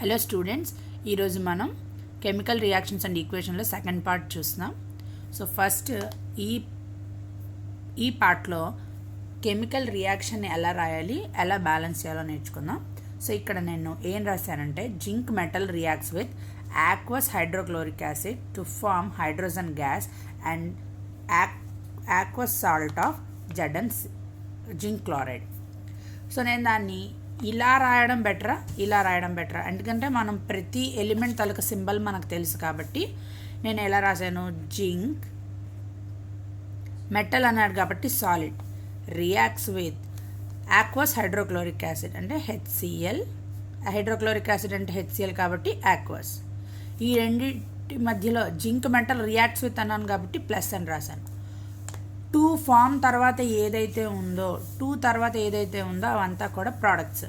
Hello students, ఈరోజు మనం chemical reactions and ఈక్వేషన్లో సెకండ్ పార్ట్ చూస్తున్నాం. సో ఫస్ట్ ఈ పార్ట్లో కెమికల్ రియాక్షన్ని ఎలా రాయాలి, ఎలా బ్యాలెన్స్ చేయాలో నేర్చుకుందాం. సో ఇక్కడ నేను ఏం రాశానంటే, zinc metal reacts with aqueous hydrochloric acid to form hydrogen gas and aqueous salt of Zn zinc chloride. So నేను దాన్ని ఇలా రాయడం బెటరా, ఇలా రాయడం బెటరా, ఎందుకంటే మనం ప్రతి ఎలిమెంట్ తాలూకా సింబల్ మనకు తెలుసు కాబట్టి నేను ఎలా రాశాను, జింక్ మెటల్ అన్నాడు కాబట్టి solid reacts with aqueous hydrochloric acid అంటే HCl, హైడ్రోక్లోరిక్ యాసిడ్ అంటే HCl కాబట్టి aqueous. ఈ రెండింటి మధ్యలో జింక్ మెటల్ రియాక్ట్స్ విత్ అన్నాను కాబట్టి ప్లస్ అని రాశాను. 2 ఫామ్ తర్వాత ఏదైతే ఉందో, 2 తర్వాత ఏదైతే ఉందో అవంతా కూడా ప్రోడక్ట్స్.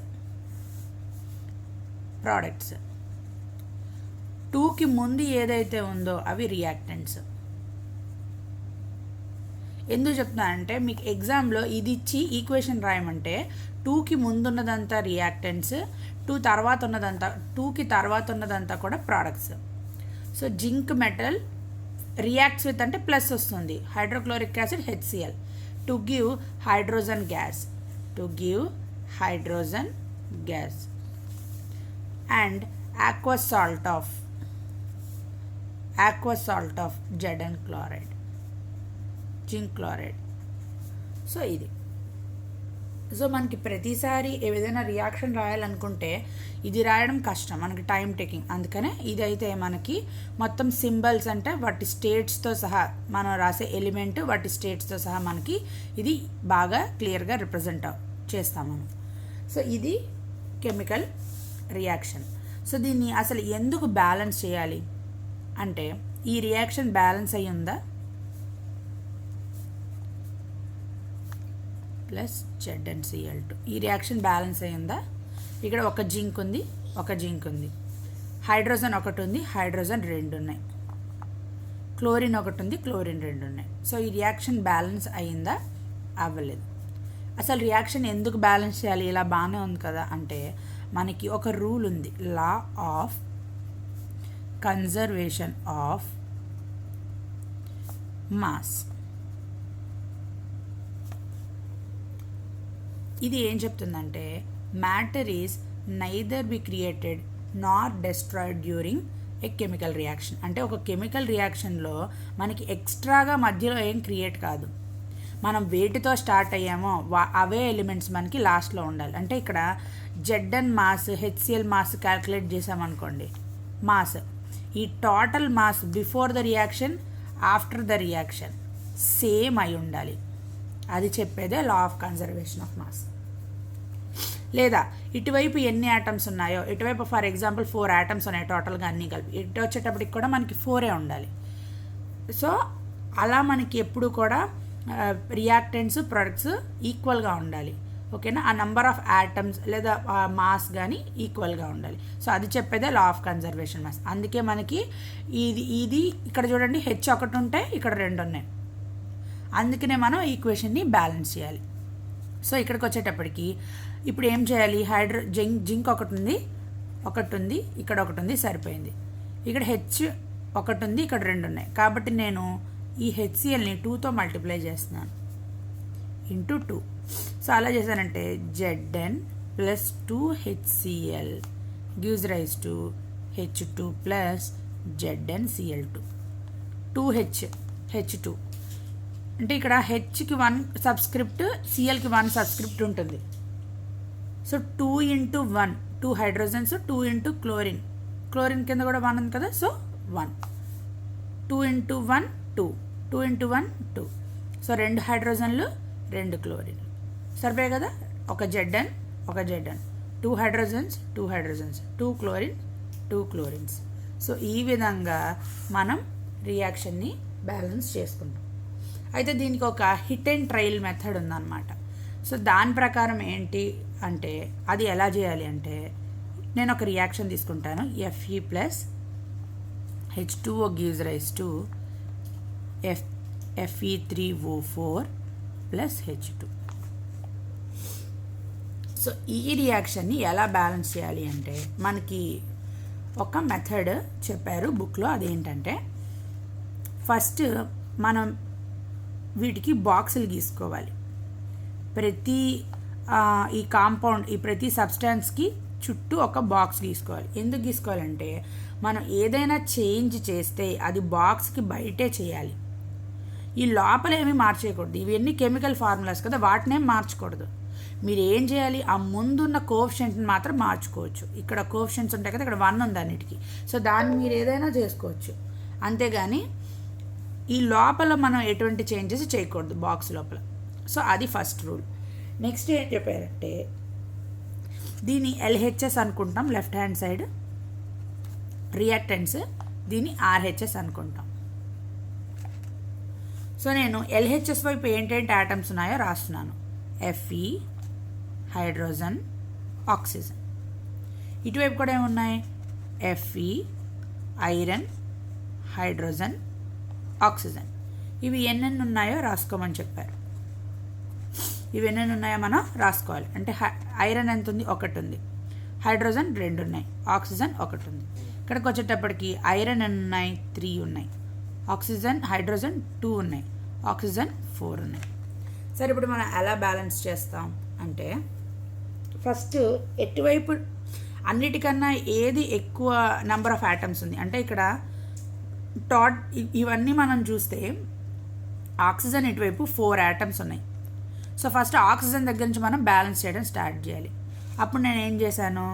2కి ముందు ఏదైతే ఉందో అవి రియాక్టెంట్స్. ఎందుకు చెప్తున్నా అంటే, మీకు ఎగ్జామ్లో ఇది ఇచ్చి ఈక్వేషన్ రాయమంటే 2కి ముందున్నదంతా రియాక్టెంట్స్, 2కి తర్వాత ఉన్నదంతా కూడా products. So zinc metal reacts with అంటే ప్లస్ వస్తుంది, hydrochloric acid HCl to give hydrogen gas and aqueous salt of Zn chloride, zinc chloride. So ఇది. సో మనకి ప్రతిసారి ఏదైనా రియాక్షన్ రాయాలనుకుంటే ఇది రాయడం కష్టం, మనకి టైం టేకింగ్. అందుకనే ఇదైతే మనకి మొత్తం సింబల్స్ అంటే వాటి స్టేట్స్తో సహా, మనం రాసే ఎలిమెంట్ వాటి స్టేట్స్తో సహా మనకి ఇది బాగా క్లియర్గా రిప్రజెంట్ చేస్తాం మనం. సో ఇది కెమికల్ రియాక్షన్. సో దీన్ని అసలు ఎందుకు బ్యాలెన్స్ చేయాలి అంటే, ఈ రియాక్షన్ బ్యాలెన్స్ అయ్యి ఉందా ప్లస్ ZnCl2, ఈ రియాక్షన్ బ్యాలెన్స్ అయ్యిందా? ఇక్కడ ఒక జింక్ ఉంది, హైడ్రోజన్ ఒకటి ఉంది, హైడ్రోజన్ 2 ఉన్నాయి, క్లోరిన్ ఒకటి ఉంది, క్లోరిన్ 2 ఉన్నాయి. సో ఈ రియాక్షన్ బ్యాలెన్స్ అయ్యిందా? అవ్వలేదు. అసలు రియాక్షన్ ఎందుకు బ్యాలెన్స్ చేయాలి, ఇలా బాగానే ఉంది కదా అంటే, మనకి ఒక రూల్ ఉంది, law of conservation of mass. ఇది ఏం చెప్తుందంటే, matter is neither be created Nar destroyed during a chemical reaction. అంటే ఒక కెమికల్ రియాక్షన్లో మనకి ఎక్స్ట్రాగా మధ్యలో ఏం క్రియేట్ కాదు. మనం వేటితో స్టార్ట్ అయ్యామో అవే ఎలిమెంట్స్ మనకి లాస్ట్లో ఉండాలి. అంటే ఇక్కడ Zn mass, HCl mass calculate చేసామనుకోండి, మాస్, ఈ total mass before the reaction, after the reaction same అయి ఉండాలి. అది చెప్పేదే law of conservation of mass. లేదా ఇటువైపు ఎన్ని ఆటమ్స్ ఉన్నాయో, ఇటువైపు ఫర్ ఎగ్జాంపుల్ 4 ఆటమ్స్ ఉన్నాయి టోటల్గా అన్నీ కలిపి, ఇటు వచ్చేటప్పటికి కూడా మనకి 4 ఉండాలి. సో అలా మనకి ఎప్పుడు కూడా రియాక్టెంట్స్ ప్రొడక్ట్స్ ఈక్వల్గా ఉండాలి. ఓకేనా? ఆ నెంబర్ ఆఫ్ ఆటమ్స్ లేదా మాస్ కానీ ఈక్వల్గా ఉండాలి. సో అది చెప్పేదే లా ఆఫ్ కన్జర్వేషన్ మాస్. అందుకే మనకి ఇది ఇక్కడ చూడండి, H ఒకటి ఉంటే ఇక్కడ 2 ఉన్నాయి. అందుకనే మనం ఈక్వేషన్ని బ్యాలెన్స్ చేయాలి. సో ఇక్కడికి వచ్చేటప్పటికి ఇప్పుడు ఏం చేయాలి, జింక్ ఒకటి ఉంది, ఇక్కడ ఒకటి ఉంది, సరిపోయింది. ఇక్కడ H ఒకటి ఉంది, ఇక్కడ 2 ఉన్నాయి. కాబట్టి నేను ఈ HClని 2తో మల్టిప్లై చేస్తున్నాను, ఇంటూ 2. సో అలా చేశానంటే Zn plus 2HCl gives rise to H2 plus ZnCl2. 2H2 అంటే ఇక్కడ Hకి 1 సబ్స్క్రిప్ట్, Clకి 1 సబ్స్క్రిప్ట్ ఉంటుంది. So 2 into 1, 2 hydrogens, 2 into chlorine కింద కూడా 1 ఉంది కదా, సో 1, 2 ఇంటూ 1 2, 2 ఇంటూ 1 2. సో 2 హైడ్రోజన్లు, 2 క్లోరిన్ సరిపోయాయి కదా. ఒక Zn, 2 hydrogens, 2 chlorine, 2 chlorines. So ఈ విధంగా మనం రియాక్షన్ని బ్యాలెన్స్ చేసుకుంటాం. అయితే దీనికి ఒక హిట్ అండ్ ట్రయల్ మెథడ్ ఉందన్నమాట. సో దాని ప్రకారం ఏంటి అంటే, అది ఎలా చేయాలి అంటే, నేను ఒక రియాక్షన్ తీసుకుంటాను, Fe plus H2O gives rise to Fe3O4 plus H2. So ఈ రియాక్షన్ని ఎలా బ్యాలెన్స్ చేయాలి అంటే, మనకి ఒక మెథడ్ చెప్పారు బుక్లో. అదేంటంటే ఫస్ట్ మనం వీటికి బాక్సులు గీసుకోవాలి. ప్రతి ఈ కాంపౌండ్ ఈ ప్రతి సబ్స్టాన్స్కి చుట్టూ ఒక బాక్స్ గీసుకోవాలి. ఎందుకు గీసుకోవాలంటే మనం ఏదైనా చేంజ్ చేస్తే అది బాక్స్కి బయటే చేయాలి. ఈ లోపల ఏమీ మార్చేయకూడదు. ఇవన్నీ కెమికల్ ఫార్ములాస్ కదా, వాటినేం మార్చకూడదు. మీరు ఏం చేయాలి, ఆ ముందున్న కోఎఫిషియెంట్ని మాత్రం మార్చుకోవచ్చు. ఇక్కడ కోఎఫిషియెంట్స్ ఉంటాయి కదా, ఇక్కడ 1 ఉంది అన్నిటికీ. సో దాన్ని మీరు ఏదైనా చేసుకోవచ్చు, అంతేగాని ఈ లోపల మనం ఎటువంటి చేంజెస్ చేయకూడదు బాక్స్ లోపల. సో అది ఫస్ట్ రూల్. నెక్స్ట్ ఏం చెప్పారంటే దీన్ని LHS అనుకుంటాం, లెఫ్ట్ హ్యాండ్ సైడ్ రియాక్టెంట్స్, దీన్ని RHS అనుకుంటాం. సో నేను LHS వైపు ఏంటంటే ఆటమ్స్ ఉన్నాయో రాస్తున్నాను. Fe, hydrogen, oxygen. ఇటువైపు కూడా ఏమున్నాయి, Fe, ఐరన్, హైడ్రోజన్, ఆక్సిజన్. ఇవి ఎన్నెన్ని ఉన్నాయో రాసుకోమని చెప్పారు. ఇవి ఎన్నెన్ని ఉన్నాయో మనం రాసుకోవాలి. అంటే ఐరన్ ఎంత ఉంది, 1 ఉంది. హైడ్రోజన్ 2 ఉన్నాయి. ఆక్సిజన్ 1 ఉంది. ఇక్కడికి వచ్చేటప్పటికి ఐరన్ ఎన్ని ఉన్నాయి, 3 ఉన్నాయి. ఆక్సిజన్ హైడ్రోజన్ 2 ఉన్నాయి. ఆక్సిజన్ 4 ఉన్నాయి. సరే, ఇప్పుడు మనం ఎలా బ్యాలెన్స్ చేస్తాం అంటే ఫస్ట్ ఎటువైపు అన్నిటికన్నా ఏది ఎక్కువ నెంబర్ ఆఫ్ యాటమ్స్ ఉంది అంటే ఇక్కడ ఇవన్నీ మనం చూస్తే ఆక్సిజన్ ఇటువైపు 4 యాటమ్స్ ఉన్నాయి. సో ఫస్ట్ ఆక్సిజన్ దగ్గర నుంచి మనం బ్యాలెన్స్ చేయడం స్టార్ట్ చేయాలి. అప్పుడు నేను ఏం చేశాను,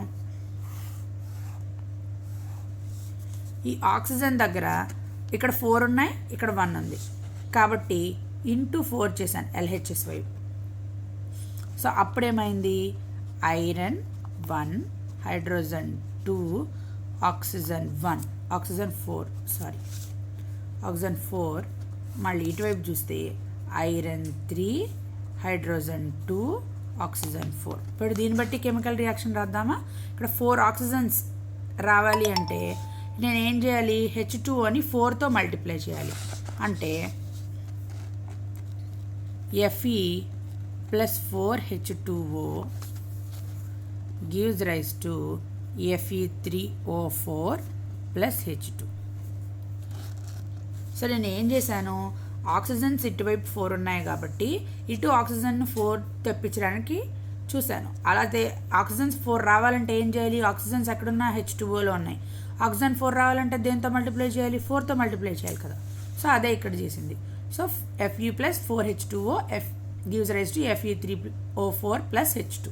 ఈ ఆక్సిజన్ దగ్గర ఇక్కడ 4 ఉన్నాయి, ఇక్కడ 1 ఉంది కాబట్టి ఇంటూ 4 చేశాను LHS వైపు. సో అప్పుడేమైంది, ఐరన్ 1, హైడ్రోజన్ 2, ఆక్సిజన్ 1, ఆక్సిజన్ 4. మళ్ళీ ఇటువైపు చూస్తే ఐరన్ 3, హైడ్రోజన్ 2, ఆక్సిజన్ 4. ఇప్పుడు దీన్ని బట్టి కెమికల్ రియాక్షన్ రాద్దామా. ఇక్కడ 4 ఆక్సిజన్స్ రావాలి అంటే నేను ఏం చేయాలి, H2Oని 4తో మల్టిప్లై చేయాలి. అంటే Fe plus 4H2O gives rise to Fe3O4 plus H2. So నేను ఏం చేశాను, ఆక్సిజన్స్ ఇటువైపు 4 ఉన్నాయి కాబట్టి ఇటు ఆక్సిజన్ 4 తెప్పించడానికి చూశాను. అలాగే ఆక్సిజన్స్ 4 రావాలంటే ఏం చేయాలి, ఆక్సిజన్స్ ఎక్కడున్నా H2Oలో ఉన్నాయి. ఆక్సిజన్ 4 రావాలంటే దేంతో మల్టిప్లై చేయాలి, 4తో మల్టిప్లై చేయాలి కదా. సో అదే ఇక్కడ చేసింది. So Fe plus 4H2O gives rise to Fe3O4 plus H2.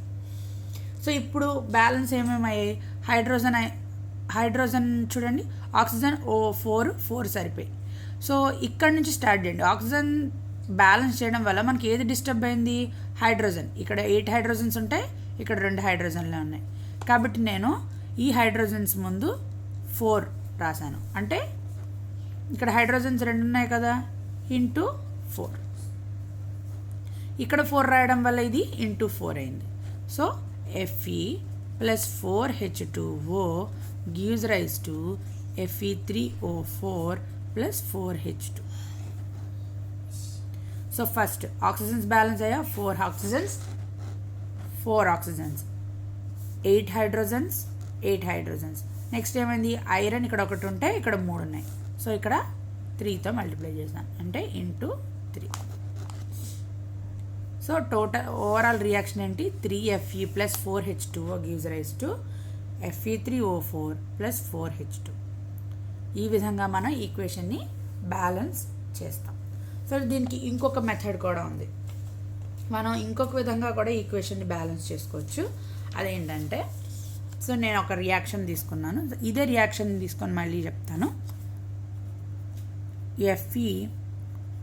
So ఇప్పుడు బ్యాలెన్స్ ఏమేమయ్యాయి, హైడ్రోజన్ చూడండి, ఆక్సిజన్ 4 సరిపోయి. సో ఇక్కడ నుంచి స్టార్ట్ చేయండి. ఆక్సిజన్ బ్యాలెన్స్ చేయడం వల్ల మనకి ఏది డిస్టర్బ్ అయింది, హైడ్రోజన్. ఇక్కడ 8 హైడ్రోజన్స్ ఉంటాయి, ఇక్కడ 2 హైడ్రోజన్లే ఉన్నాయి కాబట్టి నేను ఈ హైడ్రోజన్స్ ముందు 4 రాశాను. అంటే ఇక్కడ హైడ్రోజన్స్ 2 ఉన్నాయి కదా, ఇంటూ 4. ఇక్కడ 4 రాయడం వల్ల ఇది ఇంటూ 4 అయింది. So Fe plus 4H2O gives rise to Fe3O4 plus 4H2. So first oxygens balance అయ్యా, 4 ఆక్సిజన్స్, 8 హైడ్రోజన్స్. నెక్స్ట్ ఏమైంది, ఐరన్ ఇక్కడ 1 ఉంటే ఇక్కడ 3 ఉన్నాయి. సో ఇక్కడ 3తో మల్టిప్లై చేసాను అంటే into 3. So total overall reaction ఏంటి, 3Fe plus 4H2O gives rise to Fe3O4 plus 4H2. ఈ విధంగా మనం ఈక్వేషన్ని బ్యాలెన్స్ చేస్తాం. సో దీనికి ఇంకొక మెథడ్ కూడా ఉంది. మనం ఇంకొక విధంగా కూడా ఈక్వేషన్ని బ్యాలెన్స్ చేసుకోవచ్చు. అదేంటంటే, సో నేను ఒక రియాక్షన్ తీసుకున్నాను, ఇదే రియాక్షన్ తీసుకొని మళ్ళీ చెప్తాను. Fe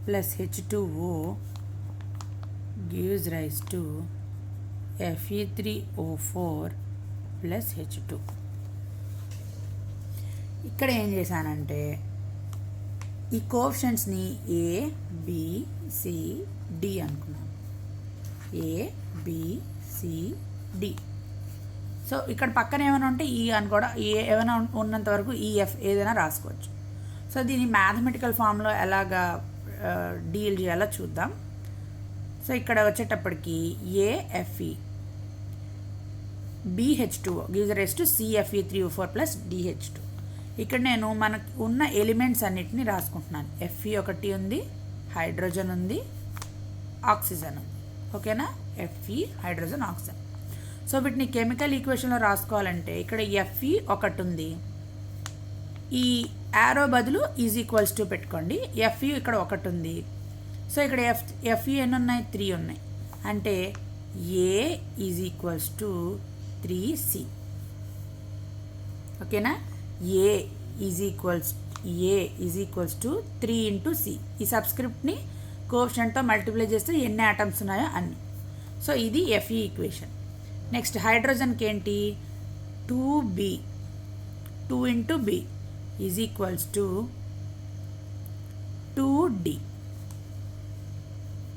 plus H2O gives rise to Fe3O4 plus H2. ఇక్కడ ఏం చేశానంటే ఈ కోఎఫిషియెంట్స్ని ABCD అనుకున్నాను. ABCD. సో ఇక్కడ పక్కన ఏమైనా ఉంటే ఈ అని కూడా ఏమైనా ఉన్నంత వరకు EF ఏదైనా రాసుకోవచ్చు. సో దీన్ని మ్యాథమెటికల్ ఫామ్లో ఎలాగా డీల్ చేయాలో చూద్దాం. సో ఇక్కడ వచ్చేటప్పటికి AFE BH2O gives rise to CFE3O4 plus DH2. ఇక్కడ నేను మనకు ఉన్న ఎలిమెంట్స్ అన్నిటిని రాసుకుంటున్నాను. Fe ఒకటి ఉంది, హైడ్రోజన్ ఉంది, ఆక్సిజన్ ఉంది. ఓకేనా? Fe, hydrogen, oxygen. సో వీటిని కెమికల్ ఈక్వేషన్లో రాసుకోవాలంటే ఇక్కడ Fe ఒకటి ఉంది, ఈ యారో బదులు ఈజ్ ఈక్వల్స్ టు పెట్టుకోండి. Fe ఇక్కడ ఒకటి ఉంది. సో ఇక్కడ Fe ఎన్ని ఉన్నాయి? 3 ఉన్నాయి. అంటే A is equals to 3C. ఓకేనా? A is equals to 3 into C. ఈ సబ్స్క్రిప్ట్ని కోఎఫిషియంట్తో మల్టిప్లై చేస్తే ఎన్ని ఆటమ్స్ ఉన్నాయో అన్ని. సో ఇది Fe ఈక్వేషన్. నెక్స్ట్ హైడ్రోజన్కి ఏంటి? 2B 2 into B is equals to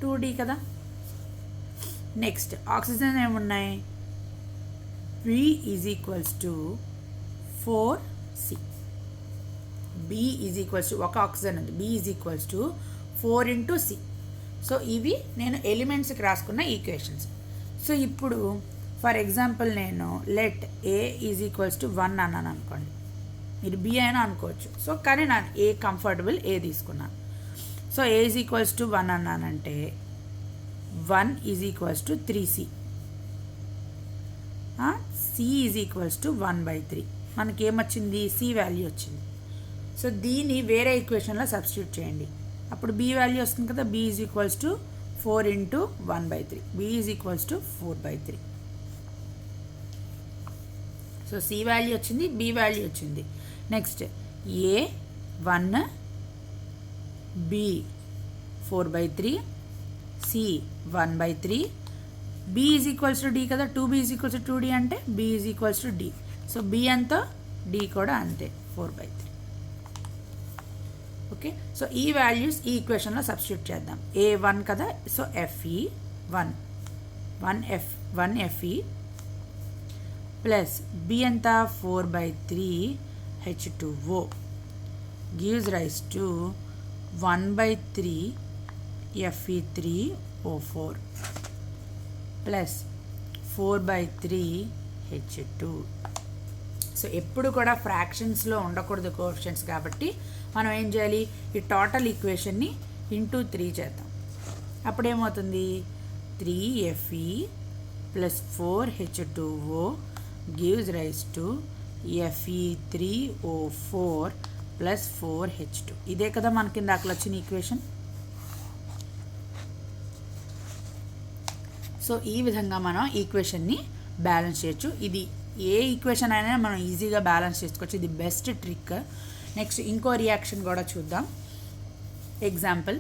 2D కదా. నెక్స్ట్ ఆక్సిజన్ ఏమున్నాయి? B is equals to 4C. B is equals to ఒక ఆక్సిజన్ ఉంది, B is equals to 4 into C. So ఇవి నేను ఎలిమెంట్స్కి రాసుకున్న ఈక్వేషన్స్. సో ఇప్పుడు for example నేను let A is equals to 1 అన్నాను అనుకోండి, మీరు B అయినా అనుకోవచ్చు. సో కానీ నేను ఏ కంఫర్టబుల్ A తీసుకున్నాను. So A is equals to 1 అన్నానంటే 1 is equals to 3C. C is equals to 1/3. మనకి ఏమొచ్చింది? C వాల్యూ వచ్చింది. సో దీన్ని వేరే ఈక్వేషన్లో సబ్స్టిట్యూట్ చేయండి. అప్పుడు B వాల్యూ వస్తుంది కదా. B is equals to 4 into 1/3. B is equals to 4/3. So C value వచ్చింది, B వాల్యూ వచ్చింది. Next A 1, B 4/3, C 1/3. B is equals to D కదా. 2B is equals to 2D అంటే B is equals to D. So B అంతా, D కూడా అంతే, 4/3. Okay. So ఈ values ఈ ఈక్వేషన్లో substitute చేద్దాం. A 1 కదా. So Fe 1 Fe plus B అంతా 4/3 H2O gives rise to 1/3 Fe3O4 plus 4/3 H2. So ఎప్పుడు కూడా ఫ్రాక్షన్స్లో ఉండకూడదు కోఎఫిషియంట్స్, కాబట్టి మనం ఏం చేయాలి? ఈ టోటల్ ఈక్వేషన్ని ఇంటూ 3 చేద్దాం. అప్పుడేమవుతుంది? 3Fe plus 4H2O gives rise to Fe3O4 plus 4H2. ఇదే కదా మనకి ఇందాక వచ్చిన ఈక్వేషన్. సో ఈ విధంగా మనం ఈక్వేషన్ని బ్యాలెన్స్ చేయొచ్చు. ఇది ఏ ఈక్వేషన్ అయినా మనం ఈజీగా బ్యాలెన్స్ చేసుకోవచ్చు. ఇది బెస్ట్ ట్రిక్. నెక్స్ట్ ఇంకో రియాక్షన్ కూడా చూద్దాం. ఎగ్జాంపుల్